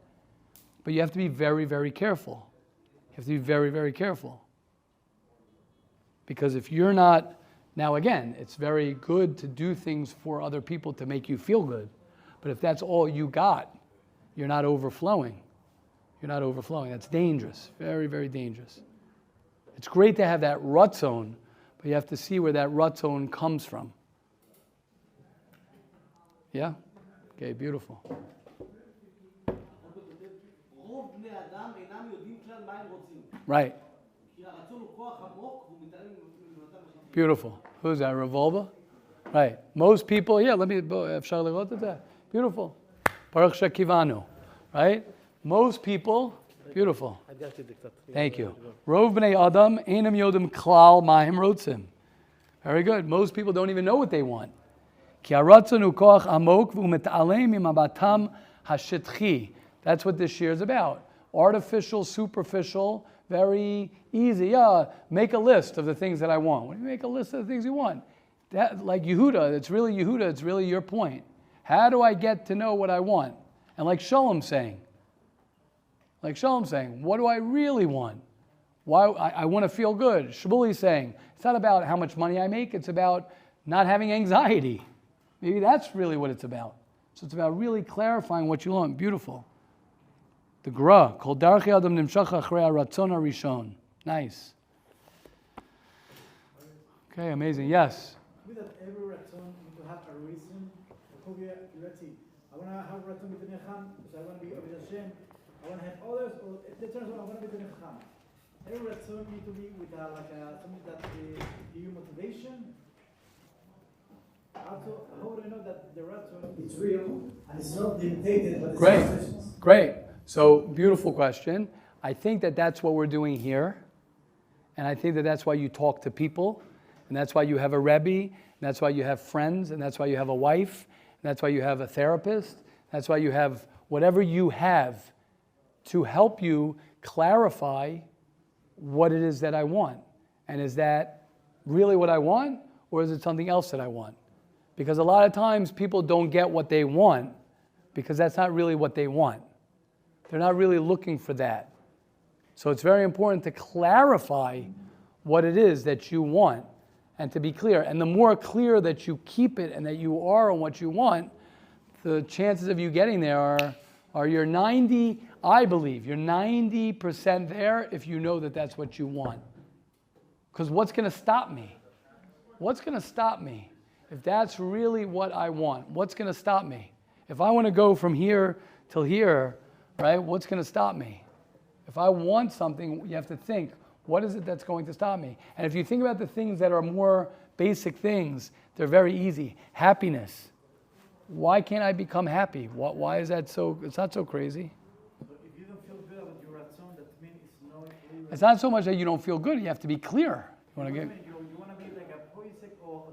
Speaker 1: but you have to be very, very careful. You have to be very, very careful. Because if you're not, now again, it's very good to do things for other people to make you feel good. But if that's all you got, you're not overflowing. You're not overflowing. That's dangerous. Very, very dangerous. It's great to have that rut zone, but you have to see where that rut zone comes from. Yeah? Okay, beautiful. Right. Beautiful. Who's that? Revolva? Right. Most people, beautiful. Baruch Shekivanu. Right? Most people, beautiful. Thank you. Rov b'nei Adam einam yodim klal ma'hem rotzim. Very good. Most people don't even know what they want. Ki haratzon hu koach amok v'hu mit'alem mimavatam hashitchi. That's what this year is about. Artificial, superficial, very easy. Yeah, make a list of the things that I want. When you make a list of the things you want, that, like Yehuda, it's really your point. How do I get to know what I want? And like Shalom's saying, what do I really want? Why I want to feel good. Shabuli's saying, it's not about how much money I make, it's about not having anxiety. Maybe that's really what it's about. So it's about really clarifying what you want. Beautiful. The Gra, Kol Darchei Adam Nimshach Achrei HaRatzon HaRishon. Nice. Okay, amazing. Yes?
Speaker 10: With that every ratzon need to have a reason. Let's see. I want to have ratzon with Necham, because I want to be with Hashem. I want to have others, or let's turn I want to be with Necham. Every ratzon need to be with something that give you motivation. Also, how do I know that the ratzon is real and it's not imitated, but it's
Speaker 1: Great. So, beautiful question. I think that that's what we're doing here. And I think that that's why you talk to people. And that's why you have a Rebbe. And that's why you have friends. And that's why you have a wife. And that's why you have a therapist. That's why you have whatever you have to help you clarify what it is that I want. And is that really what I want? Or is it something else that I want? Because a lot of times people don't get what they want because that's not really what they want. They're not really looking for that. So it's very important to clarify what it is that you want and to be clear. And the more clear that you keep it and that you are on what you want, the chances of you getting there are you're 90, I believe, you're 90% there if you know that that's what you want. Because what's going to stop me? What's going to stop me? If that's really what I want, what's going to stop me? If I want to go from here till here, right, what's going to stop me? If I want something, you have to think, what is it that's going to stop me? And if you think about the things that are more basic things, they're very easy. Happiness. Why can't I become happy? Why is that so? It's not so crazy.
Speaker 10: But if you don't feel good about your ratzon, that means it's not.
Speaker 1: It's not so much that you don't feel good. You have to be clear. You want to get?
Speaker 10: You want to be like a poisek or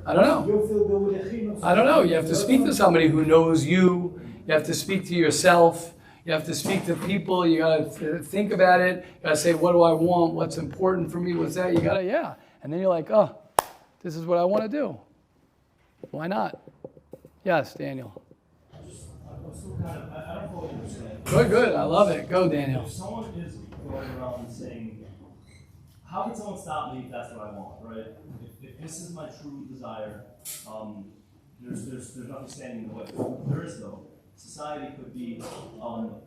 Speaker 1: I don't know.
Speaker 10: You feel good with the chinuch.
Speaker 1: I don't know. You have to speak to somebody who knows you. You have to speak to yourself. You have to speak to people. You got to think about it. You got to say, what do I want? What's important for me? What's that? You got to, yeah. And then you're like, oh, this is what I want to do. Why not? Yes, Daniel.
Speaker 5: I'm still kind of, I don't follow what you're saying.
Speaker 1: Good. I love it. Go, Daniel.
Speaker 5: If someone is going around saying, how can someone stop me if that's what I want, right? If this is my true desire, there's nothing standing in the way. There is though. Society could be.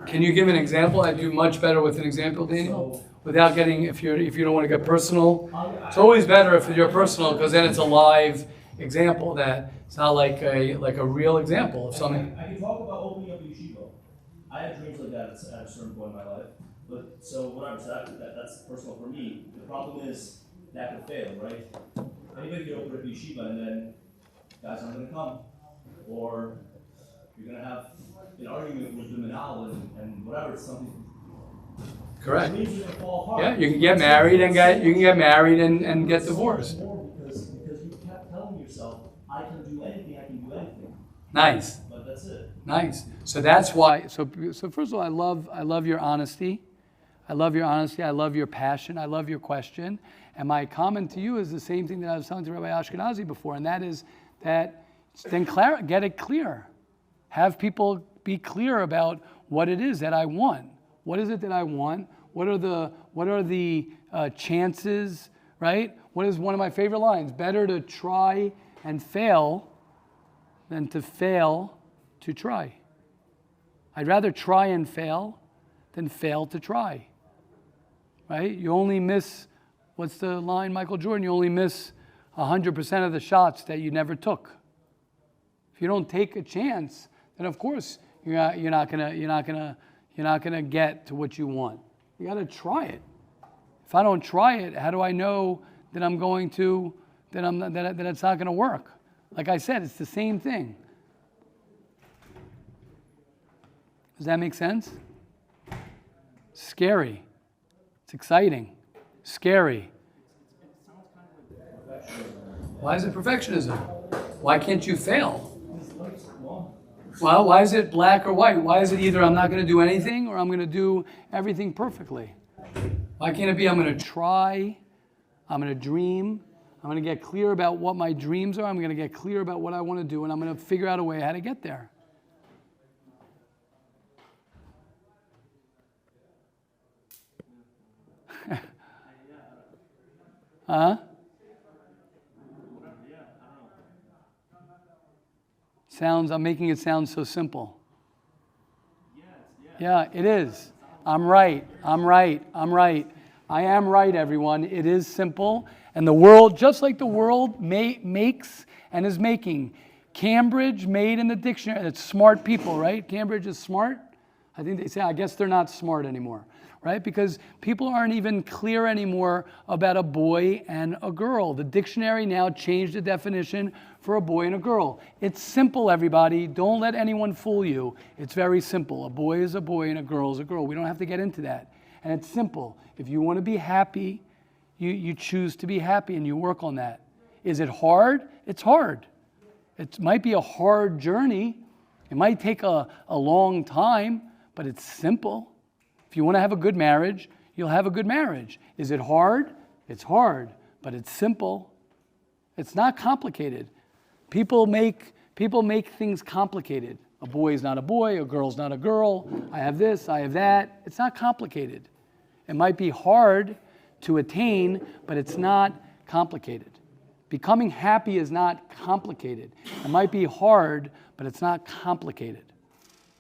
Speaker 1: Can you give an example? I do much better with an example, Daniel. Without getting, if you don't want to get personal, it's always better if you're personal because then it's a live example that it's not like a real example of something.
Speaker 5: I can talk about opening up a yeshiva. I had dreams like that at a certain point in my life. But so whatever, so that's personal for me. The problem is that could fail, right? Anybody can open up a yeshiva and then guys aren't going to come, or you're going to have an argument with the manal and whatever. It's something.
Speaker 1: Correct.
Speaker 5: Dreams are going to fall apart.
Speaker 1: Yeah, you can get married and get divorced.
Speaker 5: Because you kept telling yourself, I can do anything.
Speaker 1: Nice.
Speaker 5: But that's it.
Speaker 1: Nice. So that's why. So first of all, I love your honesty. I love your honesty. I love your passion. I love your question. And my comment to you is the same thing that I was telling to Rabbi Ashkenazi before, and that is that then get it clear. Have people be clear about what it is that I want. What is it that I want? What are the chances? Right? What is one of my favorite lines? Better to try and fail than to fail to try. I'd rather try and fail than fail to try. Right? You only miss, what's the line, Michael Jordan? You only miss 100% of the shots that you never took. If you don't take a chance, then of course you're not gonna get to what you want. You got to try it. If I don't try it, how do I know that I'm going to that it's not going to work? Like I said, it's the same thing. Does that make sense? Scary. It's exciting. Scary. Why is it perfectionism? Why can't you fail? Well, why is it black or white? Why is it either I'm not going to do anything or I'm going to do everything perfectly? Why can't it be I'm going to try, I'm going to dream, I'm going to get clear about what my dreams are, I'm going to get clear about what I want to do, and I'm going to figure out a way how to get there. Huh? I'm making it sound so simple. Yeah, it is. I'm right. I am right, everyone. It is simple. And the world, just like the world makes and is making, Cambridge made in the dictionary, it's smart people, right? Cambridge is smart. I think they say, I guess they're not smart anymore, right? Because people aren't even clear anymore about a boy and a girl. The dictionary now changed the definition for a boy and a girl. It's simple, everybody. Don't let anyone fool you. It's very simple. A boy is a boy and a girl is a girl. We don't have to get into that. And it's simple. If you want to be happy, you choose to be happy and you work on that. Is it hard? It's hard. It might be a hard journey. It might take a long time, but it's simple. If you want to have a good marriage, you'll have a good marriage. Is it hard? It's hard, but it's simple. It's not complicated. People make things complicated. A boy is not a boy, a girl's not a girl. I have this, I have that. It's not complicated. It might be hard to attain, but it's not complicated. Becoming happy is not complicated. It might be hard, but it's not complicated.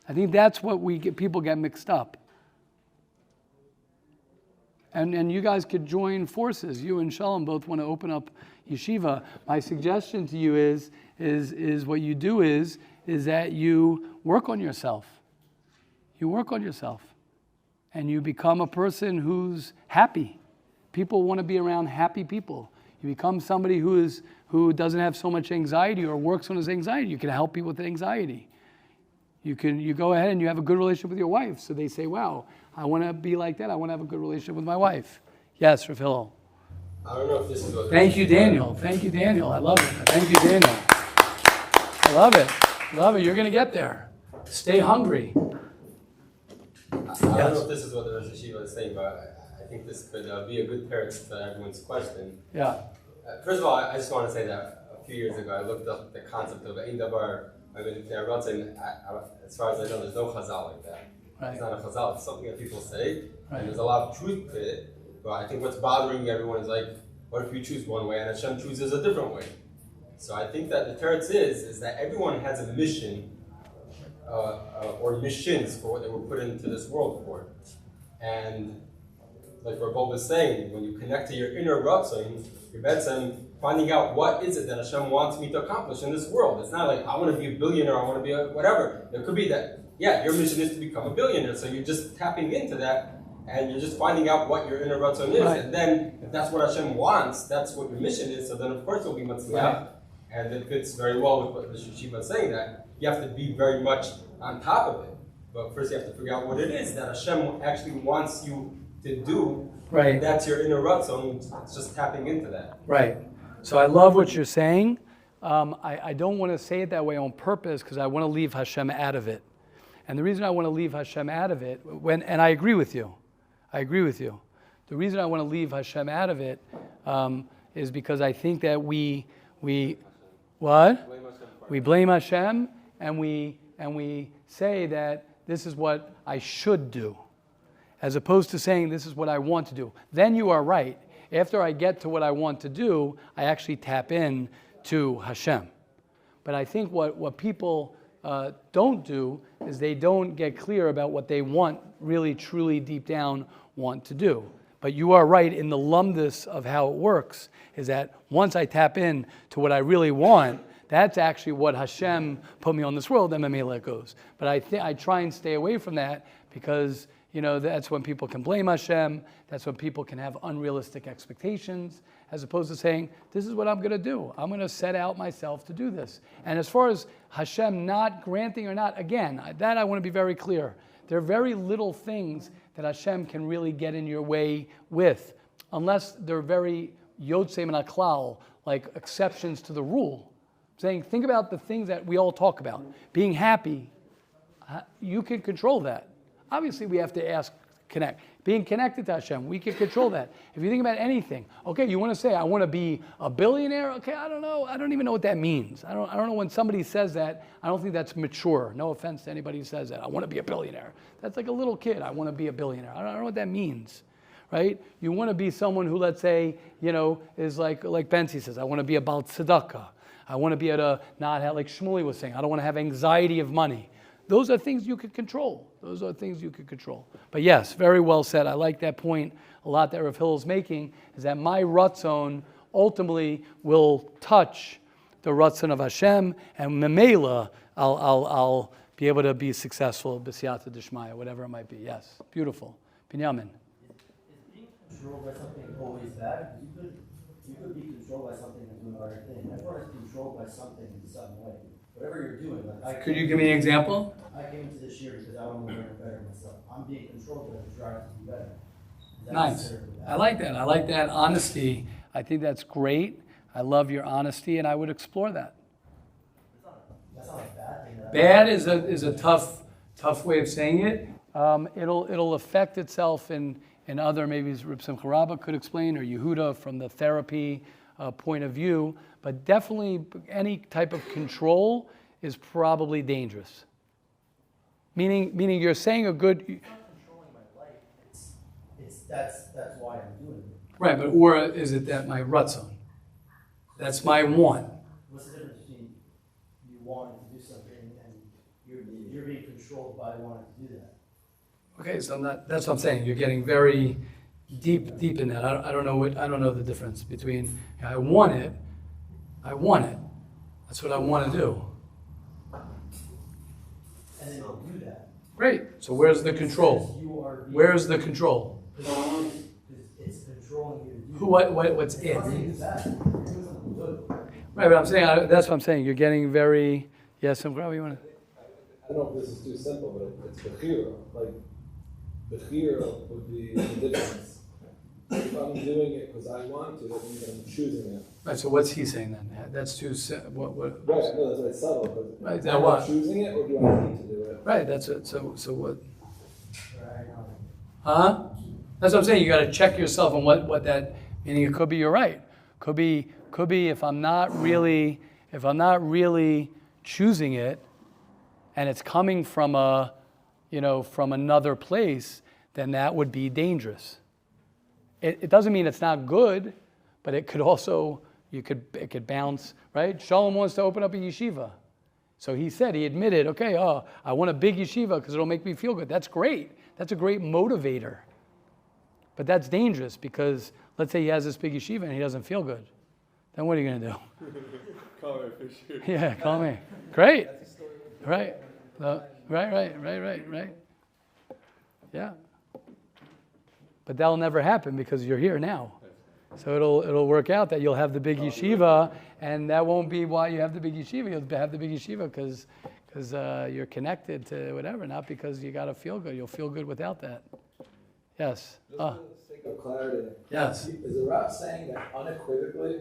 Speaker 1: I think that's what people get mixed up. And you guys could join forces. You and Shalom both want to open up yeshiva. My suggestion to you is what you do is that you work on yourself. You work on yourself. And you become a person who's happy. People want to be around happy people. You become somebody who doesn't have so much anxiety or works on his anxiety. You can help people with anxiety. You go ahead and you have a good relationship with your wife. So they say, wow, I want to be like that. I want to have a good relationship with my wife. Yes, Rav Hillel.
Speaker 11: I don't know if this is what...
Speaker 1: Thank you, Daniel. Thank you, Daniel. I love it. Thank you, Daniel. I love it. Love it. You're going to get there. Stay hungry.
Speaker 11: I don't know if this is what the Rosh Hashiva is saying, but I think this could be a good parent to everyone's question.
Speaker 1: Yeah.
Speaker 11: First of all, I just want to say that a few years ago, I looked up the concept of Ein Davar I mean, as far as I know, there's no chazal like that.
Speaker 1: Right.
Speaker 11: It's not a chazal. It's something that people say,
Speaker 1: Right.
Speaker 11: and there's a lot of truth to it. But I think what's bothering everyone is like, what if you choose one way and Hashem chooses a different way? So I think that the teretz is that everyone has a mission, or missions for what they were put into this world for. And like Rabbi was saying, when you connect to your inner ratzon, you're finding out what is it that Hashem wants me to accomplish in this world. It's not like, I want to be a billionaire, I want to be a whatever. It could be that, yeah, your mission is to become a billionaire, so you're just tapping into that, and you're just finding out what your inner ratzon is.
Speaker 1: Right.
Speaker 11: And then, if that's what Hashem wants, that's what your mission is, so then of course it'll be matzliach.
Speaker 1: Right.
Speaker 11: And it fits very well with what the Shiva is saying, that you have to be very much on top of it. But first you have to figure out what it is that Hashem actually wants you to do.
Speaker 1: Right.
Speaker 11: And that's your inner ratzon. It's just tapping into that.
Speaker 1: Right. So I love what you're saying. I don't want to say it that way on purpose because I want to leave Hashem out of it. And the reason I want to leave Hashem out of it, and I agree with you. I agree with you. The reason I want to leave Hashem out of it is because I think that we blame Hashem and we say that this is what I should do, as opposed to saying this is what I want to do. Then you are right. After I get to what I want to do, I actually tap in to Hashem. But I think what people don't do is they don't get clear about what they want, really, truly, deep down, want to do. But you are right in the lumdus of how it works, is that once I tap in to what I really want, that's actually what Hashem put me on this world, and Mamela it goes. But I try and stay away from that because, that's when people can blame Hashem, that's when people can have unrealistic expectations, as opposed to saying, this is what I'm going to do. I'm going to set out myself to do this. And as far as Hashem not granting or not, again, that I want to be very clear. There are very little things that Hashem can really get in your way with, unless they're very yotzei min haklal, like exceptions to the rule. Saying, think about the things that we all talk about. Being happy, you can control that. Obviously, we have to connect. Being connected to Hashem, we can control that. If you think about anything, okay, you want to say, I want to be a billionaire? Okay, I don't know. I don't even know what that means. I don't know when somebody says that. I don't think that's mature. No offense to anybody who says that. I want to be a billionaire. That's like a little kid. I want to be a billionaire. I don't know what that means, right? You want to be someone who, let's say, is like Benzi says, I want to be about tzedakah. I want to be able to not have, like Shmuley was saying, I don't want to have anxiety of money. Those are things you could control. Those are things you could control. But yes, very well said. I like that point a lot that Rav Hillel's making, is that my ratzon ultimately will touch the ratzon of Hashem, and memela, I'll be able to be successful, b'siyata d'shmaya, whatever it might be. Yes, beautiful. Binyamin.
Speaker 8: Is being controlled by something always bad? You could be controlled by something and doing the right thing. Everyone is controlled by something in some way. Whatever you're doing.
Speaker 1: Could you give me an example?
Speaker 8: I came into this year because I want to learn better myself. I'm being controlled, but I'm trying to do better.
Speaker 1: Nice. I like that. I like that honesty. I think that's great. I love your honesty, and I would explore that.
Speaker 8: That's not a bad thing.
Speaker 1: Bad is a tough way of saying it. It'll affect itself in other, maybe Reb Simcha Rabba could explain, or Yehuda from the therapy point of view. But definitely any type of control is probably dangerous. Meaning you're saying a good.
Speaker 8: It's not controlling my life. That's why I'm doing it.
Speaker 1: Right, but or is it that my ratzon? That's my want.
Speaker 8: What's the difference between you wanting to do something and you're being controlled by wanting to do that? Okay,
Speaker 1: so that's what I'm saying. You're getting very deep in that. I don't know the difference between I want it. That's what I want to do.
Speaker 8: And then you'll do that.
Speaker 1: Great. So where's the control? Where's the control?
Speaker 8: It's controlling you to do
Speaker 1: what's it? Right, but I'm saying that's what I'm saying. You're getting very you want to.
Speaker 12: I don't know if this is too simple, but it's bechira. Like bechira would be the difference. If I'm doing it because I want to, that means I'm choosing it.
Speaker 1: Right. So what's he saying then? That's too what?
Speaker 12: Right. No, that's very subtle. But
Speaker 1: right.
Speaker 12: Am I choosing it, or do I need to do it?
Speaker 1: Right. That's it. So what? Huh? That's what I'm saying. You got to check yourself on what that. Meaning, it could be you're right. Could be if I'm not really choosing it, and it's coming from from another place, then that would be dangerous. It doesn't mean it's not good, but it could also, it could bounce, right? Shalom wants to open up a yeshiva. So he admitted, okay, I want a big yeshiva because it'll make me feel good. That's great. That's a great motivator. But that's dangerous because let's say he has this big yeshiva and he doesn't feel good. Then what are you going to do?
Speaker 3: Call me Fischer.
Speaker 1: Yeah, call me. Great. Right. Right. Yeah. But that'll never happen because you're here now. So it'll work out that you'll have the big yeshiva, and that won't be why you have the big yeshiva. You'll have the big yeshiva because you're connected to whatever, not because you got to feel good. You'll feel good without that. Yes.
Speaker 12: Just for the sake of clarity.
Speaker 1: Yes.
Speaker 12: Is the Rav saying that unequivocally,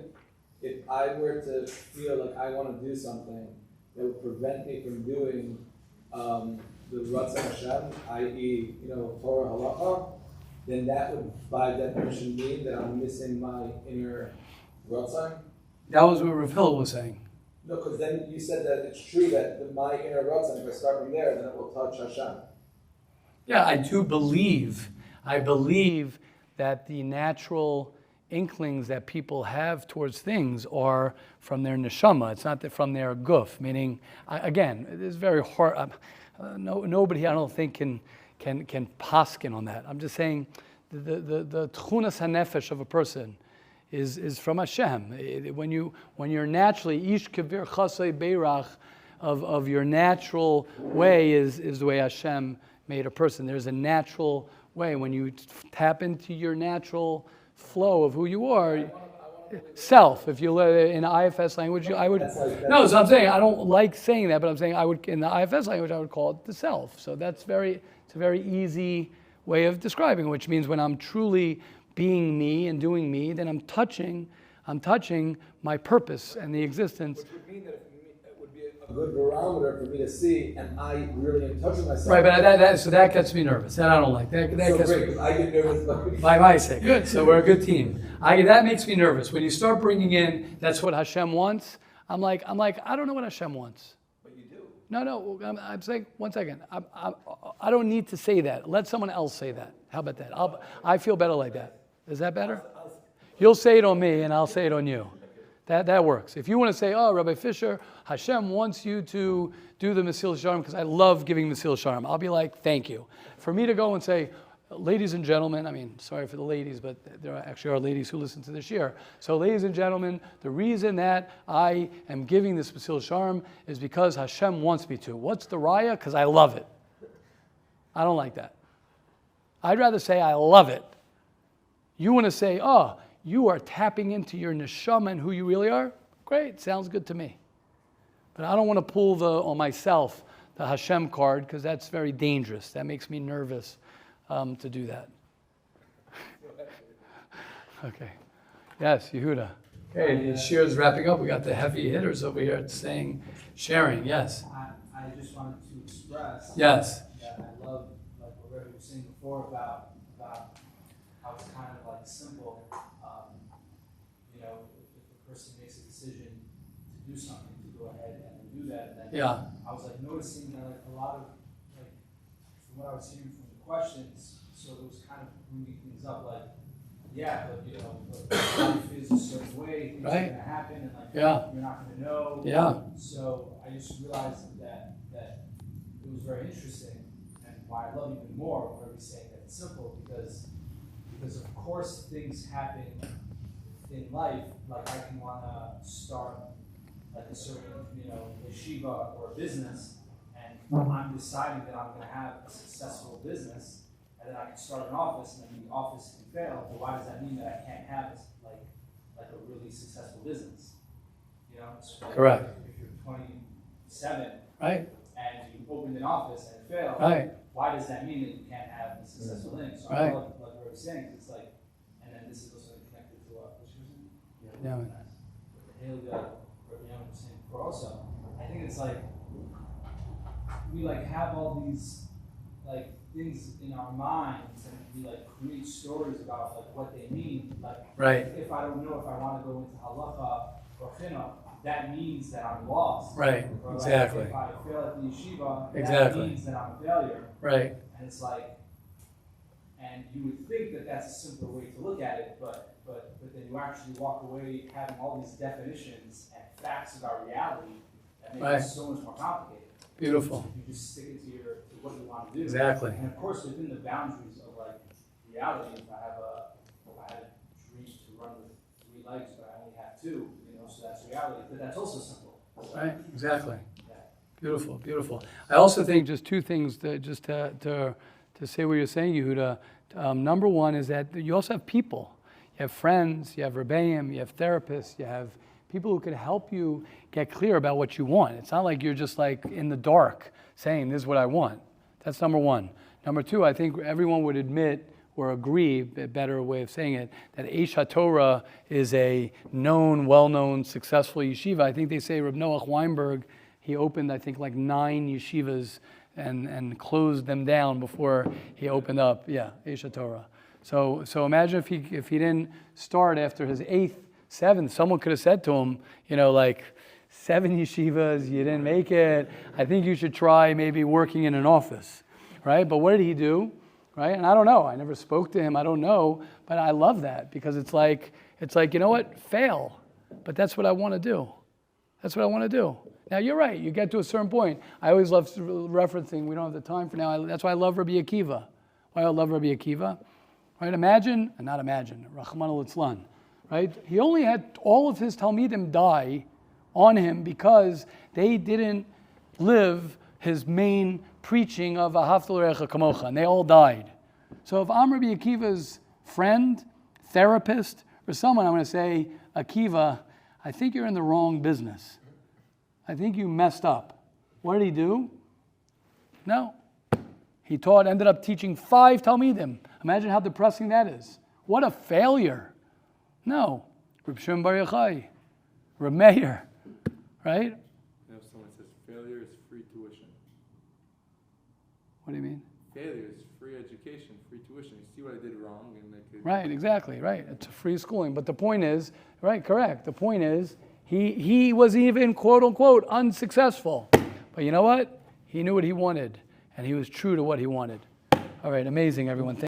Speaker 12: if I were to feel like I want to do something that would prevent me from doing the Ratzon Hashem, i.e., Torah halacha, then that would, by definition, mean that I'm missing my inner Ratzon?
Speaker 1: That was what Rav Hillel was saying.
Speaker 12: No, because then you said that it's true that my inner Ratzon, if I start from there, then it will touch Hashem.
Speaker 1: Yeah, I do believe. I believe that the natural inklings that people have towards things are from their neshama. It's not from their guf. Meaning, again, it is very hard. Nobody, I don't think, can paskin on that. I'm just saying the tchunas hanefesh of a person is from Hashem. When you're naturally ish kavir chasei beirach of your natural way is the way Hashem made a person. There's a natural way when you tap into your natural flow of who you are. Self, if you in the IFS language, I would. No, so I'm saying I don't like saying that, but I'm saying I would in the IFS language I would call it the self. So it's a very easy way of describing, which means when I'm truly being me and doing me, then I'm touching my purpose and the existence.
Speaker 12: Which would mean that it would be a good barometer for me to see, and I really am touching myself.
Speaker 1: Right, but that gets me nervous. That I don't like. That
Speaker 12: so
Speaker 1: gets
Speaker 12: great,
Speaker 1: me.
Speaker 12: because I get nervous.
Speaker 1: By my sake, good. So we're a good team. That makes me nervous when you start bringing in. That's what Hashem wants. I'm like, I don't know what Hashem wants.
Speaker 12: But you do.
Speaker 1: No. I'm saying 1 second. I don't need to say that. Let someone else say that. How about that? I feel better like that. Is that better? You'll say it on me, and I'll say it on you. That works. If you want to say, Rabbi Fischer, Hashem wants you to do the Mesil Sharm because I love giving Mesil Sharm, I'll be like, thank you. For me to go and say, ladies and gentlemen, sorry for the ladies, but there actually are ladies who listen to this year. So ladies and gentlemen, the reason that I am giving this Mesil Sharm is because Hashem wants me to. What's the raya? Because I love it. I don't like that. I'd rather say I love it. You want to say, you are tapping into your neshama and who you really are? Great, sounds good to me. But I don't want to pull on myself the Hashem card because that's very dangerous. That makes me nervous to do that. Okay. Yes, Yehuda. Okay, the shir is wrapping up. We got the heavy hitters over here saying, sharing. Yes.
Speaker 10: I just wanted to express
Speaker 1: yes.
Speaker 10: that I love what Rebbe was saying before about how it's kind of like simple. If a person makes a decision to do something, to go ahead and do that, then I was like noticing that a lot of from what I was hearing from the questions, so it was kind of moving things up. Like, but life is a certain way, things are going to happen, and you're not going to know.
Speaker 1: Yeah.
Speaker 10: So I just realized that it was very interesting, and why I love even more where we're saying that it's simple because of course things happen in life. Like I can want to start like a certain yeshiva or a business, and I'm deciding that I'm going to have a successful business, and then I can start an office, and then the office can fail. But why does that mean that I can't have like a really successful business? So
Speaker 1: correct.
Speaker 10: If you're 27,
Speaker 1: right,
Speaker 10: and you opened an office and it failed,
Speaker 1: right,
Speaker 10: why does that mean that you can't have a successful thing? So
Speaker 1: right.
Speaker 10: I love what we were saying. It's like, and then this is also connected to what she was saying.
Speaker 1: Yeah.
Speaker 10: Rabbi Yoni was saying before also. I think it's like we have all these things in our minds, and we create stories about what they mean.
Speaker 1: Right.
Speaker 10: If I don't know if I want to go into halacha or chinuch,
Speaker 5: that means that I'm lost.
Speaker 1: Right,
Speaker 5: Or
Speaker 1: exactly.
Speaker 5: Like if I fail at the yeshiva,
Speaker 1: Exactly.
Speaker 5: that means that I'm a failure.
Speaker 1: Right.
Speaker 5: And it's like, and you would think that that's a simpler way to look at it, but then you actually walk away having all these definitions and facts about reality that make
Speaker 1: Right.
Speaker 5: it so much more complicated.
Speaker 1: Beautiful.
Speaker 5: You just stick it to what you want to do.
Speaker 1: Exactly.
Speaker 5: And of course, within the boundaries of like reality, if I had a dream to run with 3 legs, but I only have 2, so that's reality. But that's also simple.
Speaker 1: Right. Exactly.
Speaker 5: Yeah.
Speaker 1: Beautiful. Beautiful. I also think just 2 things to say what you're saying, Yehuda. Number one is that you also have people. You have friends, you have rebbeim, you have therapists, you have people who can help you get clear about what you want. It's not like you're just like in the dark saying, this is what I want. That's number one. Number 2, I think everyone would admit or agree, a better way of saying it, that Eish HaTorah is a known, well-known, successful yeshiva. I think they say Reb Noach Weinberg, he opened, I think, like 9 yeshivas and closed them down before he opened up, Eish HaTorah. So imagine if he didn't start after his 8th, 7th, someone could have said to him, like 7 yeshivas, you didn't make it. I think you should try maybe working in an office, right? But what did he do, right? And I don't know. I never spoke to him. I don't know. But I love that because it's like you know what? Fail. But that's what I want to do. That's what I want to do. Now, you're right. You get to a certain point. I always love referencing. We don't have the time for now. That's why I love Rabbi Akiva. Why I love Rabbi Akiva. Right? Rahman al-Itzlan. Right? He only had all of his Talmidim die on him because they didn't live his main preaching of Ahavta l'reacha kamocha, and they all died. So if I'm Rabbi Akiva's friend, therapist, or someone, I'm going to say, Akiva, I think you're in the wrong business. I think you messed up. What did he do? No. He ended up teaching 5 Talmidim. Imagine how depressing that is. What a failure. No. Reb Shimon Bar Yochai, Reb Meir, right?
Speaker 12: Someone says failure is free tuition.
Speaker 1: What do you mean?
Speaker 12: Failure is free education, free tuition. You see what I did wrong, and I could.
Speaker 1: Right, exactly, right. It's free schooling. But the point is, right, correct. The point is, he was even, quote unquote, unsuccessful. But you know what? He knew what he wanted, and he was true to what he wanted. All right, amazing, everyone.